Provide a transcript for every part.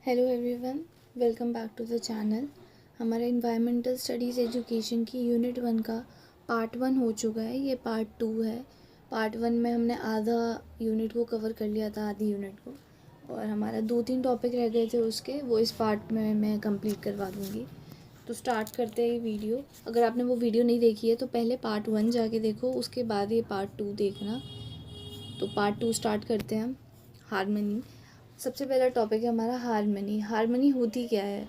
Hello everyone, welcome back to the channel. हमारा environmental studies education की unit 1 का part 1 हो चुका है। ये पार्ट 2 है। पार्ट 1 में हमने आधा यूनिट को कवर कर लिया था, आधी यूनिट को, और हमारा 2-3 टॉपिक रह गए थे उसके, वो इस पार्ट में मैं कंप्लीट करवा दूँगी। तो स्टार्ट करते हैं वीडियो। अगर आपने वो वीडियो नहीं देखी है तो पहले पार्ट 1 जाके देखो, उसके बाद ये पार्ट 2 देखना। तो पार्ट 2 स्टार्ट करते हैं हम। हारमनी। सबसे पहला टॉपिक है हमारा हारमनी। हारमनी होती क्या है?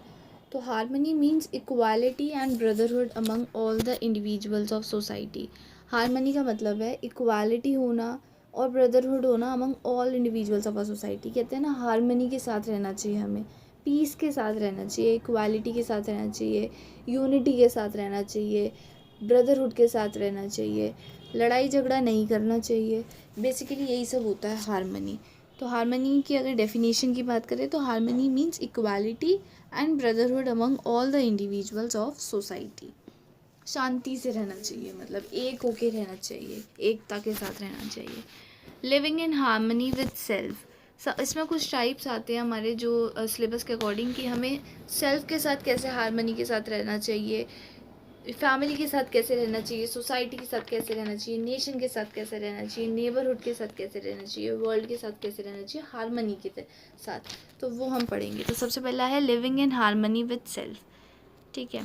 तो harmony means equality and brotherhood among all the individuals of society. Harmony का मतलब है इक्वालिटी होना और ब्रदरहुड होना among all individuals of a society. कहते हैं ना, हारमनी के साथ रहना चाहिए हमें, पीस के साथ रहना चाहिए, इक्वालिटी के साथ रहना चाहिए, यूनिटी के साथ रहना चाहिए, ब्रदरहुड के साथ रहना चाहिए, लड़ाई झगड़ा नहीं करना चाहिए। बेसिकली यही सब होता है हारमनी। तो हारमनी की अगर डेफिनेशन की बात करें तो harmony means equality and brotherhood among all the individuals of society. शांति से रहना चाहिए, मतलब एक होके रहना चाहिए, एकता के साथ रहना चाहिए। Living in harmony with self. इसमें कुछ टाइप्स आते हैं हमारे जो सिलेबस के अकॉर्डिंग कि हमें सेल्फ के साथ कैसे हारमनी के साथ रहना चाहिए, फैमिली के साथ कैसे रहना चाहिए, सोसाइटी के साथ कैसे रहना चाहिए, नेशन के साथ कैसे रहना चाहिए, नेबरहुड के साथ कैसे रहना चाहिए, वर्ल्ड के साथ कैसे रहना चाहिए, हारमनी के साथ। तो वो हम पढ़ेंगे। तो सबसे पहला है living in harmony with self. ठीक है,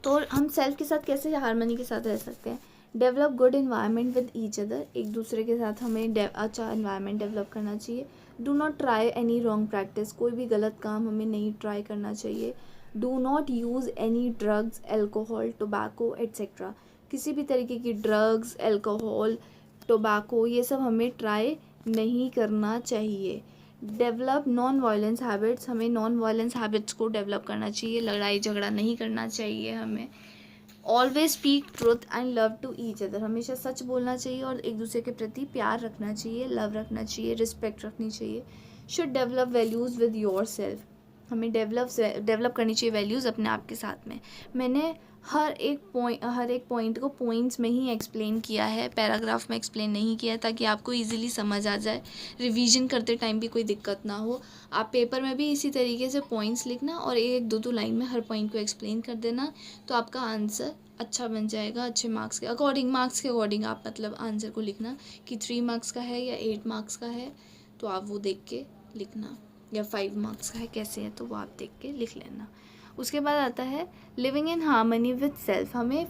तो हम सेल्फ के साथ कैसे हारमनी के साथ रह सकते हैं? Develop good environment with each other. एक दूसरे के साथ हमें अच्छा इन्वायरमेंट डेवलप करना चाहिए। Do not try any wrong practice. कोई भी गलत काम हमें नहीं ट्राई करना चाहिए। Do not use any drugs, alcohol, tobacco etcetera. किसी भी तरीके की ड्रग्स, एल्कोहल, टोबैको, ये सब हमें ट्राई नहीं करना चाहिए। Develop non violence habits. हमें नॉन वायलेंस हैबिट्स को डेवलप करना चाहिए, लड़ाई झगड़ा नहीं करना चाहिए हमें। Always speak truth and love to each other. हमेशा सच बोलना चाहिए और एक दूसरे के प्रति प्यार रखना चाहिए, लव रखना चाहिए, रिस्पेक्ट रखनी चाहिए। Should develop values with your self. हमें डेवलप करनी चाहिए वैल्यूज़ अपने आप के साथ में। मैंने हर एक पॉइंट को पॉइंट्स में ही एक्सप्लेन किया है, पैराग्राफ में एक्सप्लेन नहीं किया है, ताकि आपको इजीली समझ आ जाए, रिवीजन करते टाइम भी कोई दिक्कत ना हो। आप पेपर में भी इसी तरीके से पॉइंट्स लिखना और एक दो लाइन में हर पॉइंट को एक्सप्लेन कर देना, तो आपका आंसर अच्छा बन जाएगा। अच्छे मार्क्स के अकॉर्डिंग आप मतलब आंसर को लिखना कि 3 मार्क्स का है या 8 मार्क्स का है, तो आप वो देख के लिखना, या 5 मार्क्स का है कैसे है, तो वो आप देख के लिख लेना। उसके बाद आता है living in harmony with self. हमें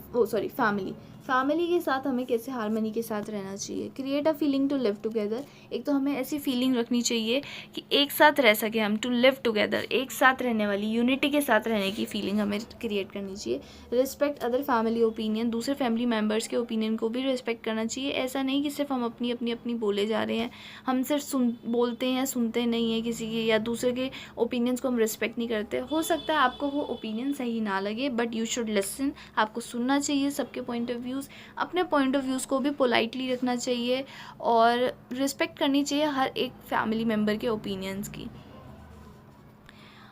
फैमिली के साथ हमें कैसे हार्मनी के साथ रहना चाहिए। Create a feeling to live together. एक तो हमें ऐसी फीलिंग रखनी चाहिए कि एक साथ रह सके हम, टू लिव टुगेदर, एक साथ रहने वाली, यूनिटी के साथ रहने की फीलिंग हमें क्रिएट करनी चाहिए। Respect other family opinion. दूसरे फैमिली मेम्बर्स के ओपिनियन को भी रिस्पेक्ट करना चाहिए। ऐसा नहीं कि सिर्फ हम अपनी बोले जा रहे हैं, हम सिर्फ बोलते हैं, सुनते नहीं हैं किसी की, या दूसरे के ओपिनियंस को हम रिस्पेक्ट नहीं करते। हो सकता है आपको वो ओपिनियन सही ना लगे, बट यू शुड लिसन। आपको सुनना चाहिए सबके पॉइंट ऑफ व्यूज़, अपने पॉइंट ऑफ व्यूज़ को भी पोलाइटली रखना चाहिए और रिस्पेक्ट करनी चाहिए हर एक फैमिली मेम्बर के ओपिनियंस की।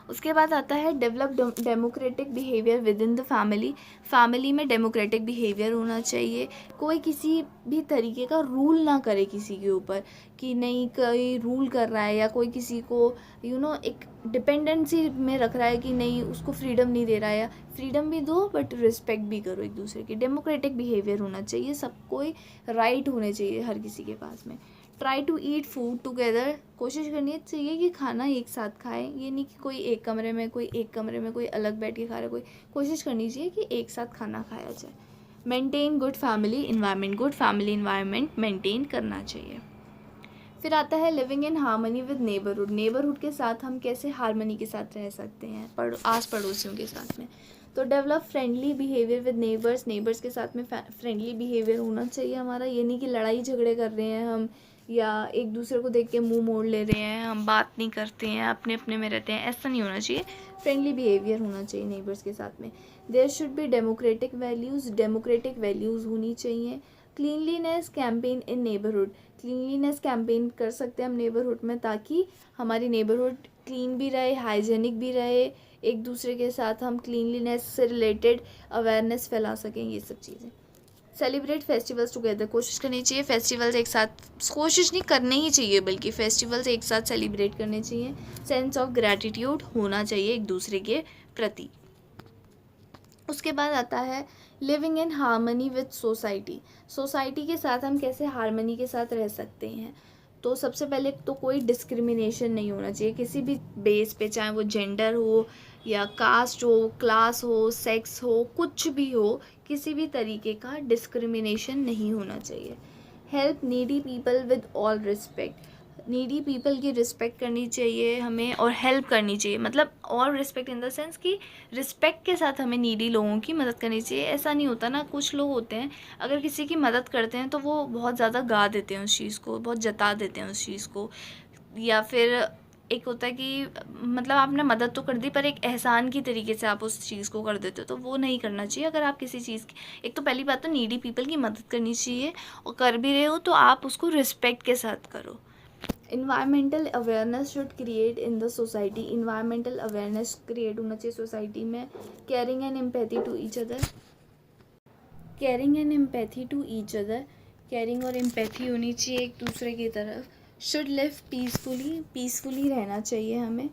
उसके बाद आता है develop democratic behaviour with in the family में डेमोक्रेटिक बिहेवियर होना चाहिए। कोई किसी भी तरीके का रूल ना करे किसी के ऊपर, कि नहीं कोई रूल कर रहा है या कोई किसी को एक डिपेंडेंसी में रख रहा है कि नहीं, उसको फ्रीडम नहीं दे रहा है। या फ्रीडम भी दो बट रिस्पेक्ट भी करो एक दूसरे की। डेमोक्रेटिक बिहेवियर होना चाहिए, सबको राइट होने चाहिए हर किसी के पास में। Try to eat food together. कोशिश करनी चाहिए कि खाना एक साथ खाएं, ये नहीं कि कोई एक कमरे में कोई अलग बैठ के खा रहा है। कोशिश करनी चाहिए कि एक साथ खाना खाया जाए। Maintain good family environment maintain करना चाहिए। फिर आता है living in harmony with neighbourhood के साथ हम कैसे हार्मनी के साथ रह सकते हैं आस पड़ोसियों के साथ में। तो develop friendly behaviour with neighbours के साथ में फ्रेंडली बिहेवियर होना चाहिए हमारा। ये नहीं कि लड़ाई झगड़े कर रहे हैं हम, या एक दूसरे को देख के मुंह मोड़ ले रहे हैं, हम बात नहीं करते हैं, अपने अपने में रहते हैं, ऐसा नहीं होना चाहिए। फ्रेंडली बिहेवियर होना चाहिए नेबर्स के साथ में। There should be democratic values होनी चाहिए। Cleanliness campaign in neighbourhood. Cleanliness campaign कर सकते हैं हम नेबरहुड में, ताकि हमारी नेबरहुड क्लीन भी रहे, हाइजेनिक भी रहे। एक दूसरे के साथ हम क्लीनलीनेस से रिलेटेड अवेयरनेस फैला सकें, ये सब चीज़ें। सेलिब्रेट फेस्टिवल्स टुगेदर, कोशिश करनी चाहिए फेस्टिवल्स एक साथ, कोशिश नहीं करने ही चाहिए बल्कि फेस्टिवल्स एक साथ सेलिब्रेट करने चाहिए। सेंस ऑफ ग्रैटिट्यूड होना चाहिए एक दूसरे के प्रति। उसके बाद आता है living in harmony with society, society के साथ हम कैसे हार्मनी के साथ रह सकते हैं। तो सबसे पहले तो कोई डिस्क्रिमिनेशन नहीं होना चाहिए किसी भी बेस पे, चाहे वो जेंडर हो या कास्ट हो, क्लास हो, सेक्स हो, कुछ भी हो, किसी भी तरीके का डिस्क्रिमिनेशन नहीं होना चाहिए। Help needy people with all respect, needy people की रिस्पेक्ट करनी चाहिए हमें और हेल्प करनी चाहिए, मतलब और रिस्पेक्ट इन द सेंस कि रिस्पेक्ट के साथ हमें नीडी लोगों की मदद करनी चाहिए। ऐसा नहीं होता ना, कुछ लोग होते हैं अगर किसी की मदद करते हैं तो वो बहुत ज़्यादा गा देते हैं उस चीज़ को, बहुत जता देते हैं उस चीज़ को, या फिर एक होता है कि मतलब आपने मदद तो कर दी पर एक एहसान की तरीके से आप उस चीज़ को कर देते हो, तो वो नहीं करना चाहिए। अगर आप किसी चीज़ की, एक तो पहली बात तो नीडी पीपल की मदद करनी चाहिए, और कर भी रहे हो तो आप उसको रिस्पेक्ट के साथ करो। Environmental awareness should create in the society, environmental awareness create होना चाहिए सोसाइटी में। Caring and empathy to each other, caring and empathy to each other, caring और एम्पैथी होनी चाहिए एक दूसरे की तरफ। शुड लिव पीसफुली, पीसफुली रहना चाहिए हमें।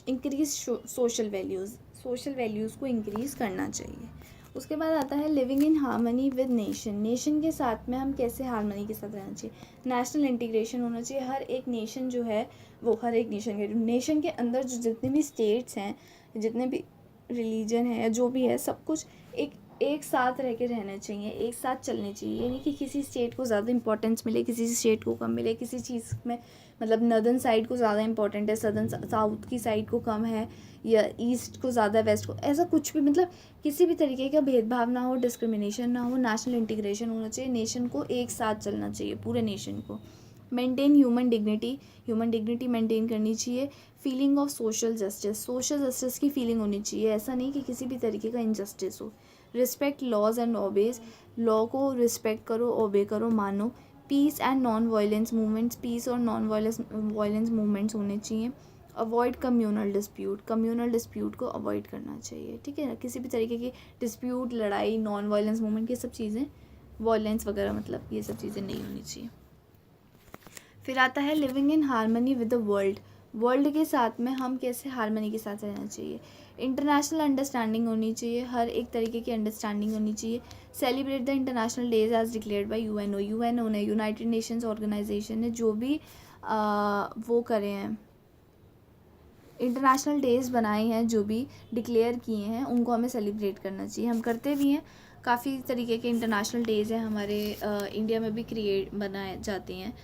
Increase social values, social values को इंक्रीज़ करना चाहिए। उसके बाद आता है living in harmony with nation, nation के साथ में हम कैसे हार्मनी के साथ रहना चाहिए। नेशनल इंटीग्रेशन होना चाहिए, हर एक नेशन जो है वो, हर एक नेशन के अंदर जो जितने भी स्टेट्स हैं, जितने भी रिलीजन है, जो भी है, सब कुछ एक साथ रह के रहना चाहिए, एक साथ चलने चाहिए। ये नहीं कि किसी स्टेट को ज़्यादा इंपॉर्टेंस मिले, किसी स्टेट को कम मिले, किसी चीज़ में मतलब नॉर्दर्न साइड को ज़्यादा इंपॉर्टेंट है, सदर्न साउथ की साइड को कम है, या ईस्ट को ज़्यादा, वेस्ट को, ऐसा कुछ भी, मतलब किसी भी तरीके का भेदभाव ना हो, डिस्क्रिमिनेशन ना हो, नेशनल इंटीग्रेशन होना चाहिए, नेशन को एक साथ चलना चाहिए, पूरे नेशन को। Maintain human dignity, human dignity maintain करनी चाहिए। Feeling of social justice, social justice की फीलिंग होनी चाहिए, ऐसा नहीं कि किसी भी तरीके का इनजस्टिस हो। Respect laws and obeys, law को रिस्पेक्ट करो, ओबे करो, मानो। Peace and non violence movements, peace और नॉन वायलेंस मूवमेंट्स होने चाहिए। Avoid communal dispute, communal dispute को अवॉइड करना चाहिए, ठीक है ना। किसी भी तरीके की डिस्प्यूट, लड़ाई, नॉन वायलेंस मूवमेंट, ये सब चीज़ें, वायलेंस वगैरह, मतलब ये सब चीज़ें नहीं होनी चाहिए। फिर आता है living in harmony with the world, world के साथ में हम कैसे हार्मनी के साथ रहना चाहिए। इंटरनेशनल अंडरस्टैंडिंग होनी चाहिए, हर एक तरीके की अंडरस्टैंडिंग होनी चाहिए। Celebrate the international days as declared by UNO, UNO ने, यूनाइटेड नेशंस ऑर्गेनाइजेशन ने जो भी वो करे हैं, इंटरनेशनल डेज बनाए हैं, जो भी डिक्लेयर किए हैं, उनको हमें सेलिब्रेट करना चाहिए। हम करते भी हैं, काफ़ी तरीके के इंटरनेशनल डेज़ हैं हमारे इंडिया में भी क्रिएट बनाए जाते हैं,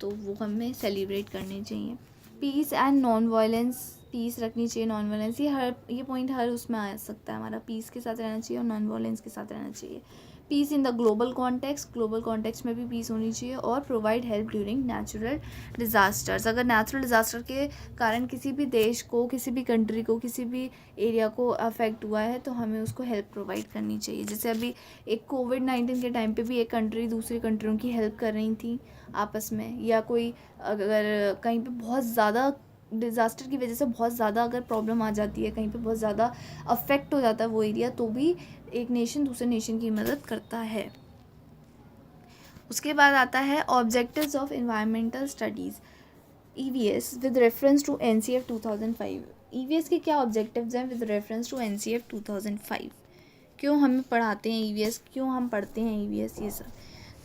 तो वो हमें सेलिब्रेट करने चाहिए। Peace and non violence, peace रखनी चाहिए, नॉन वायलेंस, ये पॉइंट हर उसमें आ सकता है हमारा, पीस के साथ रहना चाहिए और नॉन वायलेंस के साथ रहना चाहिए। Peace in the global context, global context में भी पीस होनी चाहिए। और provide help during natural disasters, अगर नेचुरल डिज़ास्टर के कारण किसी भी देश को, किसी भी कंट्री को, किसी भी एरिया को अफेक्ट हुआ है, तो हमें उसको हेल्प प्रोवाइड करनी चाहिए। जैसे अभी एक कोविड-19 के टाइम पे भी एक कंट्री दूसरी कंट्रियों की हेल्प कर रही थी आपस में, या कोई अगर कहीं पे बहुत ज़्यादा डिज़ास्टर की वजह से बहुत ज़्यादा अगर प्रॉब्लम आ जाती है, कहीं पे बहुत ज़्यादा अफेक्ट हो जाता है वो एरिया, तो भी एक नेशन दूसरे नेशन की मदद करता है। उसके बाद आता है objectives of environmental studies, EVS with reference to NCF 2005। EVS के क्या ऑब्जेक्टिव्स हैं विद रेफरेंस टू NCF 2005, क्यों हमें पढ़ाते हैं EVS, क्यों हम पढ़ते हैं EVS, ये सब।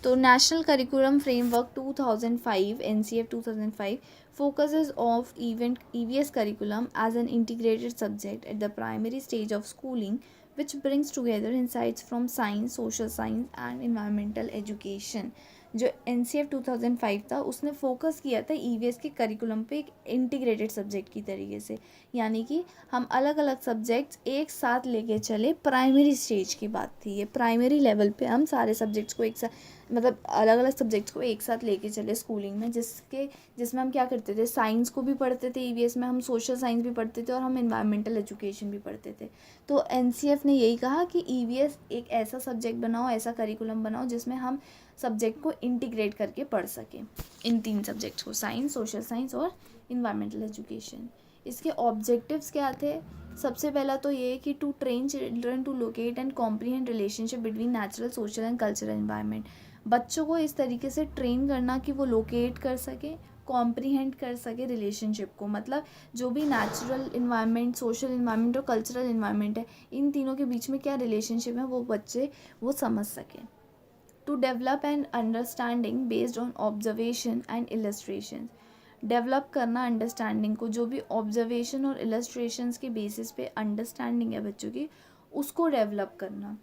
तो national curriculum framework 2005 NCF 2005 focuses of EVS curriculum as an integrated subject at the primary stage of schooling, which brings together insights from science, social science and environmental education। जो NCF 2005 था उसने focus किया था EVS के curriculum पे एक integrated subject की तरीके से, यानी कि हम अलग अलग सब्जेक्ट्स एक साथ लेके चले। प्राइमरी स्टेज की बात थी ये, प्राइमरी लेवल पे हम सारे सब्जेक्ट्स को एक साथ, मतलब अलग अलग सब्जेक्ट्स को एक साथ लेके चले स्कूलिंग में, जिसमें हम क्या करते थे, साइंस को भी पढ़ते थे EVS में, हम सोशल साइंस भी पढ़ते थे और हम एनवायरमेंटल एजुकेशन भी पढ़ते थे। तो NCF ने यही कहा कि EVS एक ऐसा सब्जेक्ट बनाओ, ऐसा करिकुलम बनाओ जिसमें हम सब्जेक्ट को इंटीग्रेट करके पढ़ सकें, इन 3 सब्जेक्ट्स को, साइंस, सोशल साइंस और इन्वायरमेंटल एजुकेशन। इसके ऑब्जेक्टिव्स क्या थे? सबसे पहला तो ये कि to train children to locate and comprehend relationship between natural, social and cultural environment. बच्चों को इस तरीके से ट्रेन करना कि वो लोकेट कर सके, कॉम्प्रीहेंड कर सके रिलेशनशिप को, मतलब जो भी नेचुरल इन्वायरमेंट, सोशल इन्वायरमेंट और कल्चरल इन्वायरमेंट है, इन तीनों के बीच में क्या रिलेशनशिप है वो बच्चे वो समझ सकें। To develop an understanding based on observation and illustration, develop करना अंडरस्टैंडिंग को, जो भी ऑब्जर्वेशन और इलस्ट्रेशंस के बेसिस पे अंडरस्टैंडिंग है बच्चों की, उसको डेवलप करना।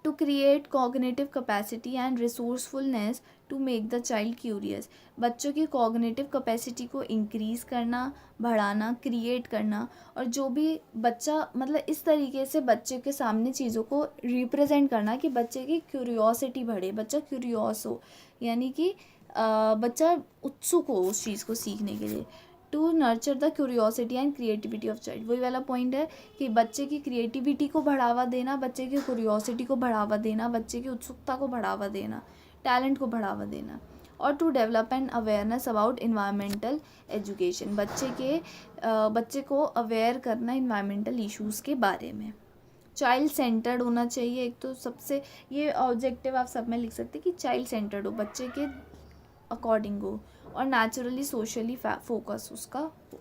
To create cognitive capacity and resourcefulness to make the child curious, बच्चों की कॉग्निटिव कैपेसिटी को इंक्रीज़ करना, बढ़ाना, क्रिएट करना, और जो भी बच्चा मतलब इस तरीके से बच्चे के सामने चीज़ों को रिप्रेजेंट करना कि बच्चे की क्यूरियोसिटी बढ़े, बच्चा क्यूरियस हो, यानी कि बच्चा उत्सुक हो उस चीज़ को सीखने के लिए। To nurture the curiosity and creativity of child, वही वाला पॉइंट है कि बच्चे की क्रिएटिविटी को बढ़ावा देना, बच्चे की क्यूरियोसिटी को बढ़ावा देना, बच्चे की उत्सुकता को बढ़ावा देना, टैलेंट को बढ़ावा देना। और to develop an awareness about environmental education, बच्चे को अवेयर करना इन्वायरमेंटल इश्यूज़ के बारे में। चाइल्ड सेंटर्ड होना चाहिए, एक तो सबसे ये ऑब्जेक्टिव आप सब में लिख सकते हैं कि चाइल्ड सेंटर्ड हो, बच्चे के अकॉर्डिंग हो, और नेचुरली सोशली फोकस उसका हो।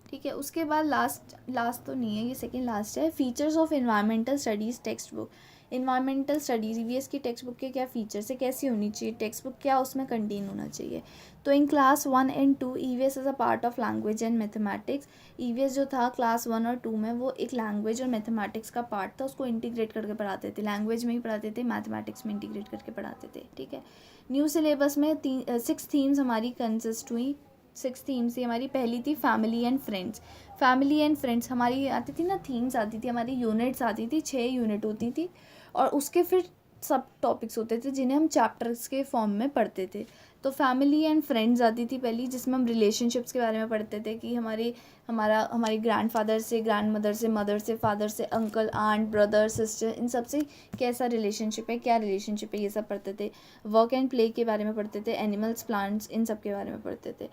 ठीक है, उसके बाद लास्ट तो नहीं है, ये सेकंड लास्ट है, features of environmental studies text book. Environmental studies EVS की टेक्स्ट बुक के क्या फीचर्स है, कैसी होनी चाहिए टेक्स्ट बुक, क्या उसमें कंटेन होना चाहिए। तो in class 1 and 2 EVS is a part of language and mathematics. EVS जो था क्लास 1 और 2 में वो एक लैंग्वेज और मैथमेटिक्स का पार्ट था, उसको इंटीग्रेट करके पढ़ाते थे, लैंग्वेज में ही पढ़ाते थे, मैथमेटिक्स में इंटीग्रेट करके पढ़ाते थे। ठीक है, न्यू सिलेबस में 6 थीम्स हमारी कंसिस्ट हुई। 6 थीम्स थी हमारी। पहली थी family and friends. Family and friends हमारी आती थी ना, थीम्स आती थी हमारी, यूनिट्स आती थी, 6 यूनिट होती थी, और उसके फिर सब टॉपिक्स होते थे जिन्हें हम चैप्टर्स के फॉर्म में पढ़ते थे। तो फैमिली एंड फ्रेंड्स आती थी पहली, जिसमें हम रिलेशनशिप्स के बारे में पढ़ते थे कि हमारे ग्रैंडफादर से, ग्रैंडमदर से, मदर से, फादर से, अंकल, आंट, ब्रदर, सिस्टर, इन सब से कैसा रिलेशनशिप है, क्या रिलेशनशिप है, ये सब पढ़ते थे। वर्क एंड प्ले के बारे में पढ़ते थे, एनिमल्स, प्लांट्स, इन सब के बारे में पढ़ते थे।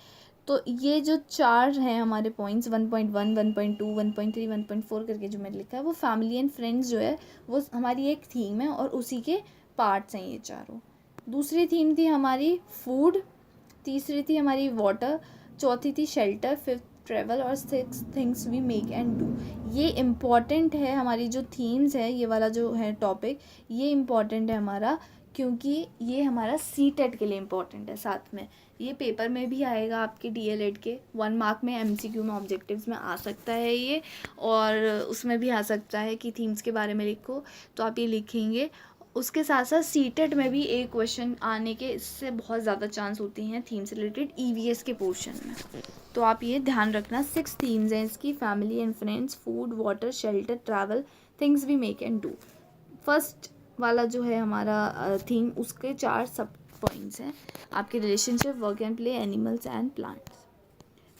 तो ये जो 4 हैं हमारे पॉइंट्स, 1.1, 1.2, 1.3, 1.4 करके जो मैंने लिखा है, वो फैमिली एंड फ्रेंड्स जो है वो हमारी एक थीम है, और उसी के पार्ट्स हैं ये चारों। दूसरी थीम थी हमारी फूड, तीसरी थी हमारी वाटर, चौथी थी शेल्टर, फिफ्थ ट्रेवल, और 6 things we make and do. ये इम्पॉर्टेंट है, हमारी जो थीम्स है, ये वाला जो है टॉपिक, ये इम्पॉर्टेंट है हमारा, क्योंकि ये हमारा सीटेट के लिए इम्पॉर्टेंट है। साथ में ये पेपर में भी आएगा आपके डीएलएड के 1 मार्क में, एमसीक्यू में, ऑब्जेक्टिव्स में आ सकता है ये, और उसमें भी आ सकता है कि थीम्स के बारे में लिखो, तो आप ये लिखेंगे। उसके साथ साथ सीटेट में भी एक क्वेश्चन आने के इससे बहुत ज़्यादा चांस होती हैं थीम से रिलेटेड ईवीएस के पोर्शन में, तो आप ये ध्यान रखना। 6 थीम्स हैं इसकी, family and friends, food, water, shelter, travel, things we make and do. First वाला जो है हमारा थीम, उसके 4 सब पॉइंट्स हैं आपके relationship, work and play, animals and plants.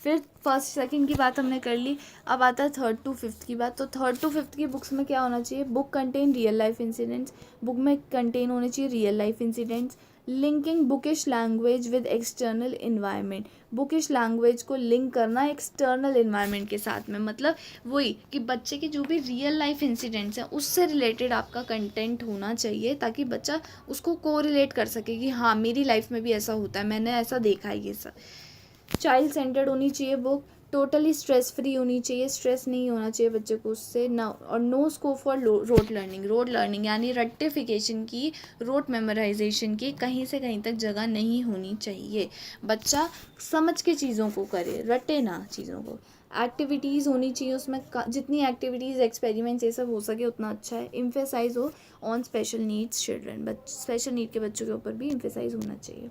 फिर फर्स्ट सेकंड की बात हमने कर ली, अब आता है 3rd to 5th की बात। तो 3rd to 5th की बुक्स में क्या होना चाहिए, book contain real life incidents, book में कंटेन होने चाहिए real life incidents. Linking bookish language with external environment, bookish language को लिंक करना एक्सटर्नल इन्वायरमेंट के साथ में, मतलब वही कि बच्चे के जो भी रियल लाइफ इंसिडेंट्स हैं उससे रिलेटेड आपका कंटेंट होना चाहिए, ताकि बच्चा उसको कोरिलेट कर सके कि हाँ मेरी लाइफ में भी ऐसा होता है, मैंने ऐसा देखा है ये सब। चाइल्ड सेंटर्ड होनी चाहिए बुक, टोटली स्ट्रेस फ्री होनी चाहिए, स्ट्रेस नहीं होना चाहिए बच्चे को उससे ना, और no scope for rote learning यानी रट्टिफिकेशन की, रोट मेमोराइजेशन की कहीं से कहीं तक जगह नहीं होनी चाहिए। बच्चा समझ के चीज़ों को करे, रटे ना चीज़ों को। एक्टिविटीज़ होनी चाहिए उसमें, जितनी एक्टिविटीज़, एक्सपेरिमेंट्स ये सब हो सके उतना अच्छा है। एम्फेसाइज हो on special needs children, special need के बच्चों के ऊपर भी एम्फेसाइज होना चाहिए।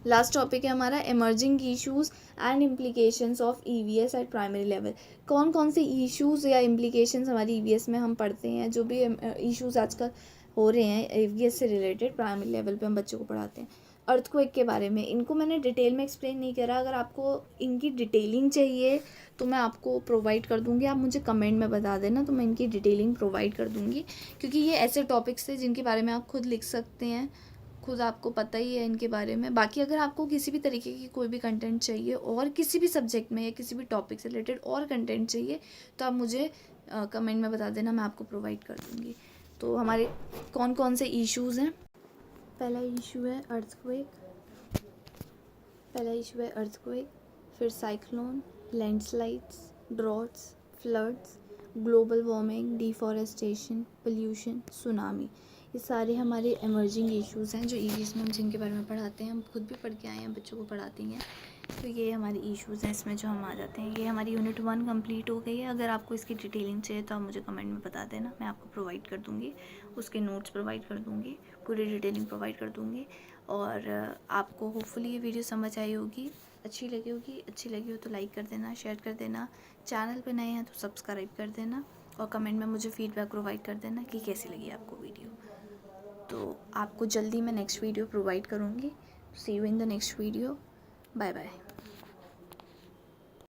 लास्ट टॉपिक है हमारा emerging issues and implications of EVS eight primary level. कौन कौन से इश्यूज़ या इम्प्लीकेशंस हमारी ईवीएस में हम पढ़ते हैं, जो भी इश्यूज़ आजकल हो रहे हैं ईवीएस से रिलेटेड, प्राइमरी लेवल पे हम बच्चों को पढ़ाते हैं। अर्थक्वेक के बारे में, इनको मैंने डिटेल में एक्सप्लेन नहीं करा, अगर आपको इनकी डिटेलिंग चाहिए तो मैं आपको प्रोवाइड कर दूँगी, आप मुझे कमेंट में बता देना, तो मैं इनकी डिटेलिंग प्रोवाइड कर दूँगी, क्योंकि ये ऐसे टॉपिक्स थे जिनके बारे में आप खुद लिख सकते हैं, खुद आपको पता ही है इनके बारे में। बाकी अगर आपको किसी भी तरीके की कोई भी कंटेंट चाहिए और किसी भी सब्जेक्ट में या किसी भी टॉपिक से रिलेटेड और कंटेंट चाहिए तो आप मुझे कमेंट में बता देना, मैं आपको प्रोवाइड कर दूँगी। तो हमारे कौन कौन से इश्यूज़ हैं। पहला इशू है अर्थक्वेक, फिर cyclone, landslides, droughts, floods, global warming, deforestation, pollution, tsunami. ये सारे हमारे इमर्जिंग इश्यूज़ हैं जो ईवीएस में हम जिनके बारे में पढ़ाते हैं, हम खुद भी पढ़ के आए हैं, बच्चों को पढ़ाती हैं। तो ये हमारे इश्यूज़ हैं, इसमें जो हम आ जाते हैं। ये हमारी यूनिट 1 कंप्लीट हो गई है। अगर आपको इसकी डिटेलिंग चाहिए तो आप मुझे कमेंट में बता देना, मैं आपको प्रोवाइड कर दूँगी, उसके नोट्स प्रोवाइड कर दूँगी, पूरी डिटेलिंग प्रोवाइड कर दूँगी। और आपको होपफुली ये वीडियो समझ आई होगी, अच्छी लगी हो तो लाइक कर देना, शेयर कर देना, चैनल पे नए हैं तो सब्सक्राइब कर देना और कमेंट में मुझे फीडबैक प्रोवाइड कर देना कि कैसी लगी आपको वीडियो। तो आपको जल्दी मैं नेक्स्ट वीडियो प्रोवाइड करूँगी। See you in the next video. Bye bye.